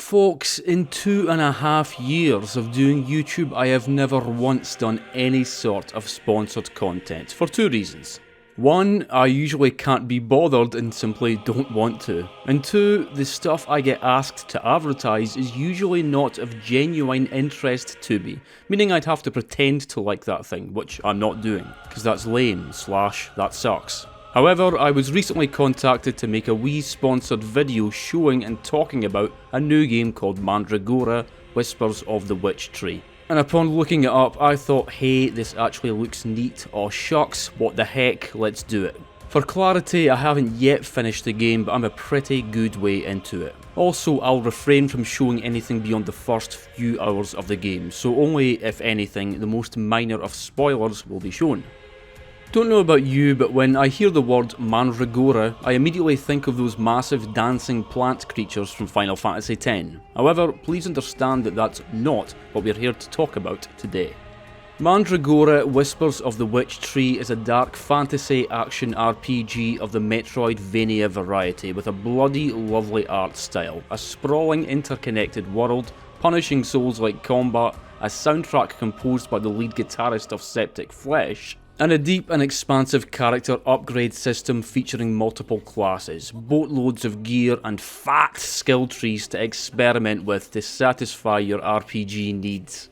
Folks, in 2.5 years of doing YouTube, I have never once done any sort of sponsored content, for two reasons. One, I usually can't be bothered and simply don't want to. And two, the stuff I get asked to advertise is usually not of genuine interest to me, meaning I'd have to pretend to like that thing, which I'm not doing, because that's lame, / that sucks. However, I was recently contacted to make a wee sponsored video showing and talking about a new game called Mandragora, Whispers of the Witch Tree. And upon looking it up, I thought, hey, this actually looks neat, oh shucks, what the heck, let's do it. For clarity, I haven't yet finished the game, but I'm a pretty good way into it. Also, I'll refrain from showing anything beyond the first few hours of the game, so only, if anything, the most minor of spoilers will be shown. Don't know about you, but when I hear the word Mandragora, I immediately think of those massive dancing plant creatures from Final Fantasy X. However, please understand that that's not what we're here to talk about today. Mandragora, Whispers of the Witch Tree is a dark fantasy action RPG of the Metroidvania variety with a bloody lovely art style, a sprawling interconnected world, punishing souls-like combat, a soundtrack composed by the lead guitarist of Septic Flesh, and a deep and expansive character upgrade system featuring multiple classes, boatloads of gear and fat skill trees to experiment with to satisfy your RPG needs.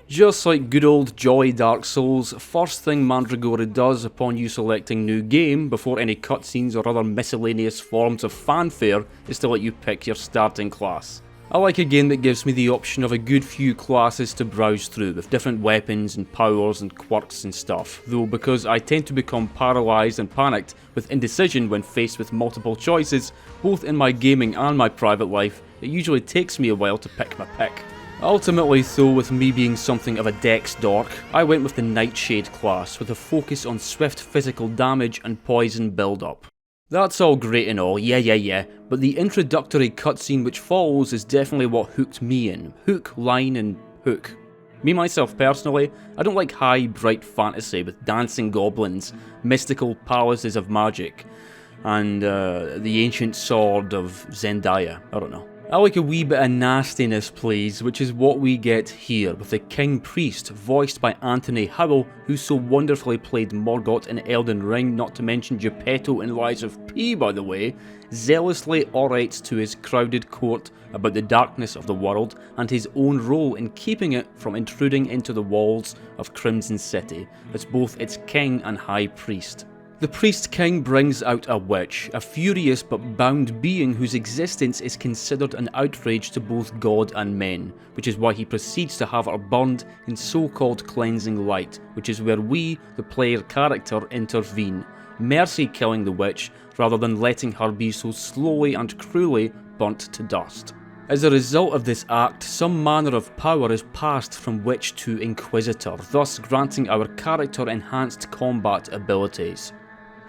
Just like good old jolly Dark Souls, first thing Mandragora does upon you selecting new game, before any cutscenes or other miscellaneous forms of fanfare, is to let you pick your starting class. I like a game that gives me the option of a good few classes to browse through, with different weapons and powers and quirks and stuff, though because I tend to become paralysed and panicked with indecision when faced with multiple choices, both in my gaming and my private life, it usually takes me a while to pick my pick. Ultimately though, with me being something of a dex dork, I went with the Nightshade class, with a focus on swift physical damage and poison build-up. That's all great and all, yeah, but the introductory cutscene which follows is definitely what hooked me in. Hook, line and hook. Me myself personally, I don't like high, bright fantasy with dancing goblins, mystical palaces of magic, and the ancient sword of Zendaya, I don't know. I like a wee bit of nastiness, please, which is what we get here, with the King Priest, voiced by Anthony Howell, who so wonderfully played Morgott in Elden Ring, not to mention Geppetto in Lies of P, by the way, zealously orates to his crowded court about the darkness of the world and his own role in keeping it from intruding into the walls of Crimson City, as both its king and high priest. The Priest King brings out a witch, a furious but bound being whose existence is considered an outrage to both God and men, which is why he proceeds to have her burned in so-called cleansing light, which is where we, the player character, intervene, mercy killing the witch rather than letting her be so slowly and cruelly burnt to dust. As a result of this act, some manner of power is passed from witch to inquisitor, thus granting our character enhanced combat abilities.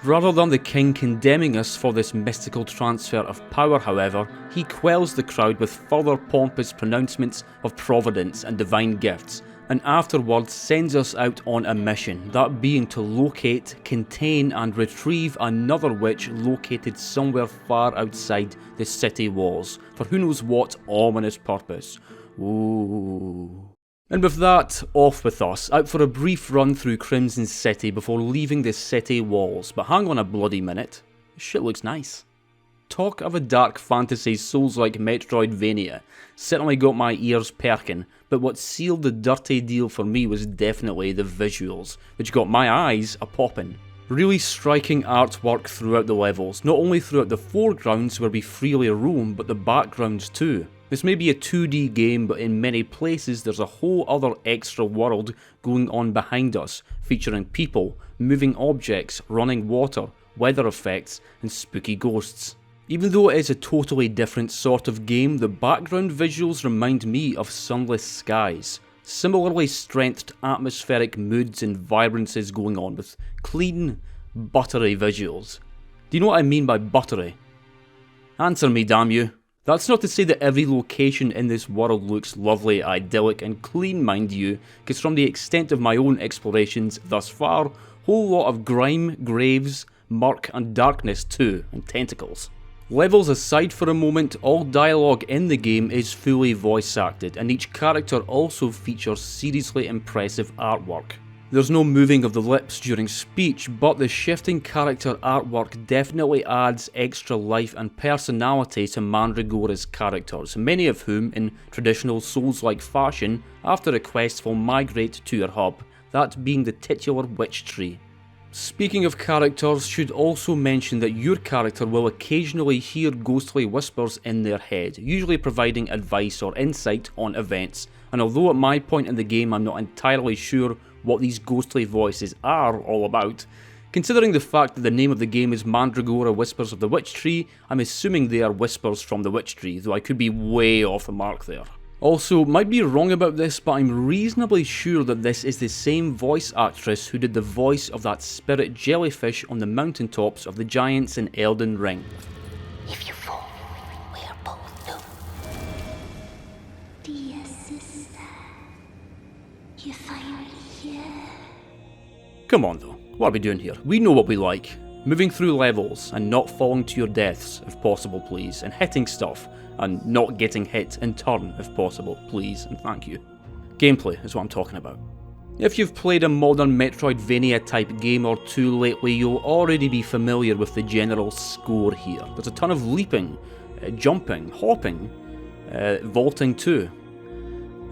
Rather than the king condemning us for this mystical transfer of power, however, he quells the crowd with further pompous pronouncements of providence and divine gifts, and afterwards sends us out on a mission, that being to locate, contain and retrieve another witch located somewhere far outside the city walls, for who knows what ominous purpose. Ooh. And with that, off with us, out for a brief run through Crimson City before leaving the city walls. But hang on a bloody minute, this shit looks nice. Talk of a dark fantasy Souls-like Metroidvania certainly got my ears perking, but what sealed the dirty deal for me was definitely the visuals, which got my eyes a-poppin'. Really striking artwork throughout the levels, not only throughout the foregrounds where we freely roam, but the backgrounds too. This may be a 2D game, but in many places there's a whole other extra world going on behind us, featuring people, moving objects, running water, weather effects, and spooky ghosts. Even though it is a totally different sort of game, the background visuals remind me of sunless skies. Similarly strengthened atmospheric moods and vibrancies going on with clean, buttery visuals. Do you know what I mean by buttery? Answer me, damn you. That's not to say that every location in this world looks lovely, idyllic and clean, mind you, because from the extent of my own explorations thus far, whole lot of grime, graves, murk and darkness too, and tentacles. Levels aside for a moment, all dialogue in the game is fully voice acted, and each character also features seriously impressive artwork. There's no moving of the lips during speech, but the shifting character artwork definitely adds extra life and personality to Mandragora's characters, many of whom, in traditional Souls-like fashion, after a quest will migrate to your hub, that being the titular witch tree. Speaking of characters, should also mention that your character will occasionally hear ghostly whispers in their head, usually providing advice or insight on events, and although at my point in the game I'm not entirely sure what these ghostly voices are all about, considering the fact that the name of the game is Mandragora Whispers of the Witch Tree, I'm assuming they are whispers from the Witch Tree, though I could be way off the mark there. Also, might be wrong about this, but I'm reasonably sure that this is the same voice actress who did the voice of that spirit jellyfish on the mountaintops of the giants in Elden Ring. If you fall, we're both doomed. Dear sister, you're finally here. Come on though, what are we doing here? We know what we like. Moving through levels and not falling to your deaths if possible please, and hitting stuff, and not getting hit in turn if possible, please and thank you. Gameplay is what I'm talking about. If you've played a modern Metroidvania type game or two lately, you'll already be familiar with the general score here. There's a ton of leaping, jumping, hopping, vaulting too.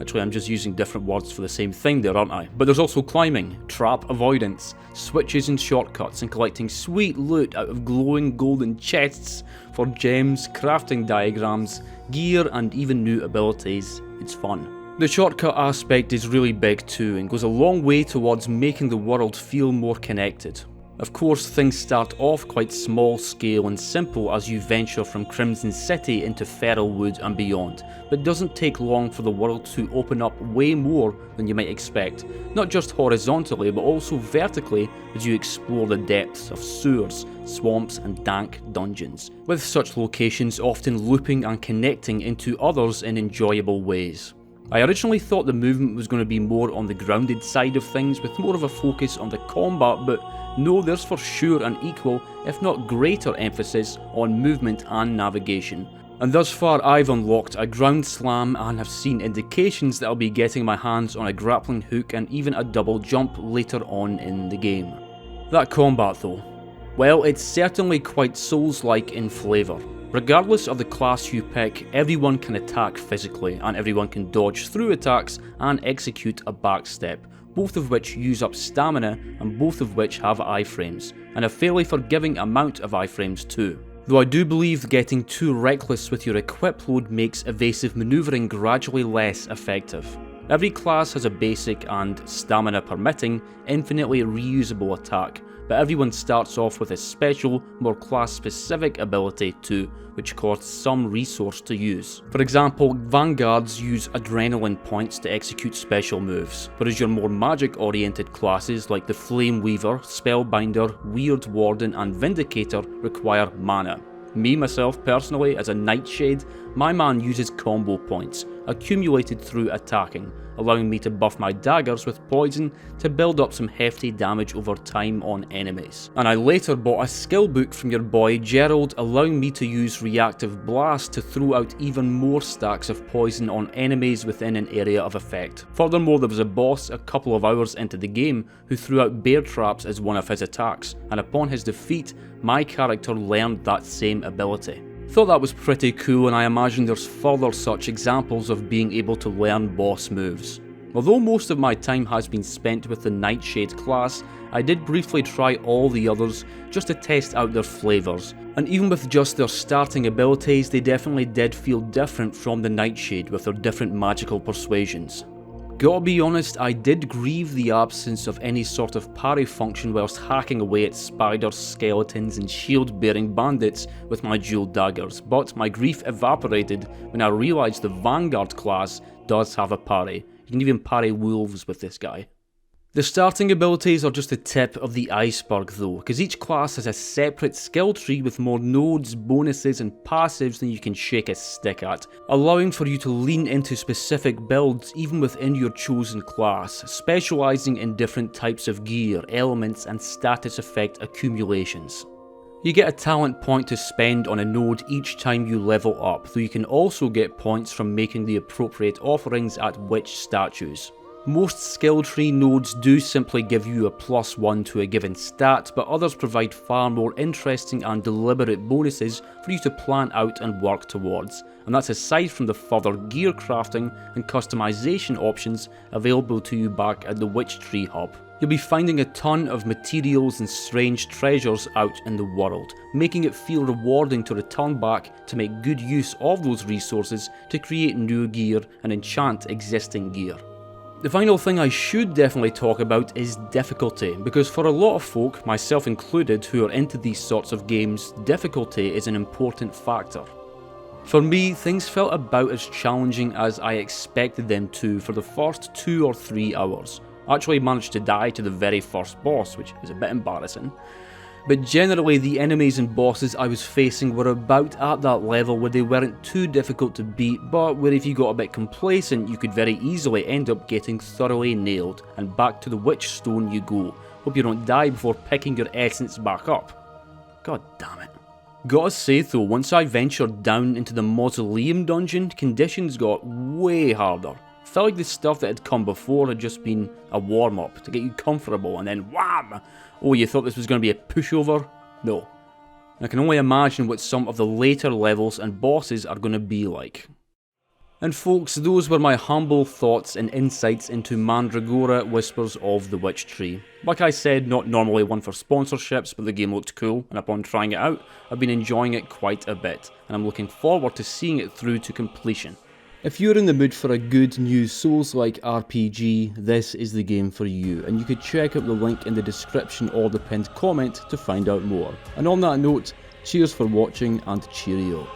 Actually, I'm just using different words for the same thing there, aren't I? But there's also climbing, trap avoidance, switches and shortcuts, and collecting sweet loot out of glowing golden chests for gems, crafting diagrams, gear, and even new abilities. It's fun. The shortcut aspect is really big too, and goes a long way towards making the world feel more connected. Of course, things start off quite small scale and simple as you venture from Crimson City into Feralwood and beyond, but it doesn't take long for the world to open up way more than you might expect, not just horizontally but also vertically as you explore the depths of sewers, swamps and dank dungeons, with such locations often looping and connecting into others in enjoyable ways. I originally thought the movement was going to be more on the grounded side of things with more of a focus on the combat, but no, there's for sure an equal, if not greater emphasis on movement and navigation. And thus far I've unlocked a ground slam and have seen indications that I'll be getting my hands on a grappling hook and even a double jump later on in the game. That combat though, well, it's certainly quite Souls-like in flavour. Regardless of the class you pick, everyone can attack physically, and everyone can dodge through attacks and execute a backstep, both of which use up stamina and both of which have iframes, and a fairly forgiving amount of iframes too. Though I do believe getting too reckless with your equip load makes evasive manoeuvring gradually less effective. Every class has a basic and, stamina permitting, infinitely reusable attack, but everyone starts off with a special, more class-specific ability too, which costs some resource to use. For example, Vanguards use adrenaline points to execute special moves, whereas your more magic-oriented classes like the Flame Weaver, Spellbinder, Weird Warden and Vindicator require mana. Me, myself, personally, as a Nightshade, my man uses combo points, accumulated through attacking, allowing me to buff my daggers with poison to build up some hefty damage over time on enemies. And I later bought a skill book from your boy Gerald, allowing me to use Reactive Blast to throw out even more stacks of poison on enemies within an area of effect. Furthermore, there was a boss a couple of hours into the game who threw out bear traps as one of his attacks, and upon his defeat, my character learned that same ability. Thought that was pretty cool, and I imagine there's further such examples of being able to learn boss moves. Although most of my time has been spent with the Nightshade class, I did briefly try all the others just to test out their flavours, and even with just their starting abilities they definitely did feel different from the Nightshade with their different magical persuasions. Gotta be honest, I did grieve the absence of any sort of parry function whilst hacking away at spiders, skeletons and shield-bearing bandits with my dual daggers, but my grief evaporated when I realised the Vanguard class does have a parry. You can even parry wolves with this guy. The starting abilities are just the tip of the iceberg though, because each class has a separate skill tree with more nodes, bonuses and passives than you can shake a stick at, allowing for you to lean into specific builds even within your chosen class, specialising in different types of gear, elements and status effect accumulations. You get a talent point to spend on a node each time you level up, though you can also get points from making the appropriate offerings at witch statues. Most skill tree nodes do simply give you a +1 to a given stat, but others provide far more interesting and deliberate bonuses for you to plan out and work towards, and that's aside from the further gear crafting and customization options available to you back at the Witch Tree Hub. You'll be finding a ton of materials and strange treasures out in the world, making it feel rewarding to return back to make good use of those resources to create new gear and enchant existing gear. The final thing I should definitely talk about is difficulty, because for a lot of folk, myself included, who are into these sorts of games, difficulty is an important factor. For me, things felt about as challenging as I expected them to for the first 2 or 3 hours. I actually managed to die to the very first boss, which is a bit embarrassing. But generally the enemies and bosses I was facing were about at that level where they weren't too difficult to beat, but where if you got a bit complacent you could very easily end up getting thoroughly nailed, and back to the witch stone you go. Hope you don't die before picking your essence back up. God damn it. Gotta say though, once I ventured down into the mausoleum dungeon, conditions got way harder. Felt like the stuff that had come before had just been a warm-up to get you comfortable, and then wham! Oh, you thought this was going to be a pushover? No. I can only imagine what some of the later levels and bosses are going to be like. And folks, those were my humble thoughts and insights into Mandragora Whispers of the Witch Tree. Like I said, not normally one for sponsorships, but the game looked cool, and upon trying it out, I've been enjoying it quite a bit, and I'm looking forward to seeing it through to completion. If you're in the mood for a good new Souls-like RPG, this is the game for you, and you could check out the link in the description or the pinned comment to find out more. And on that note, cheers for watching and cheerio.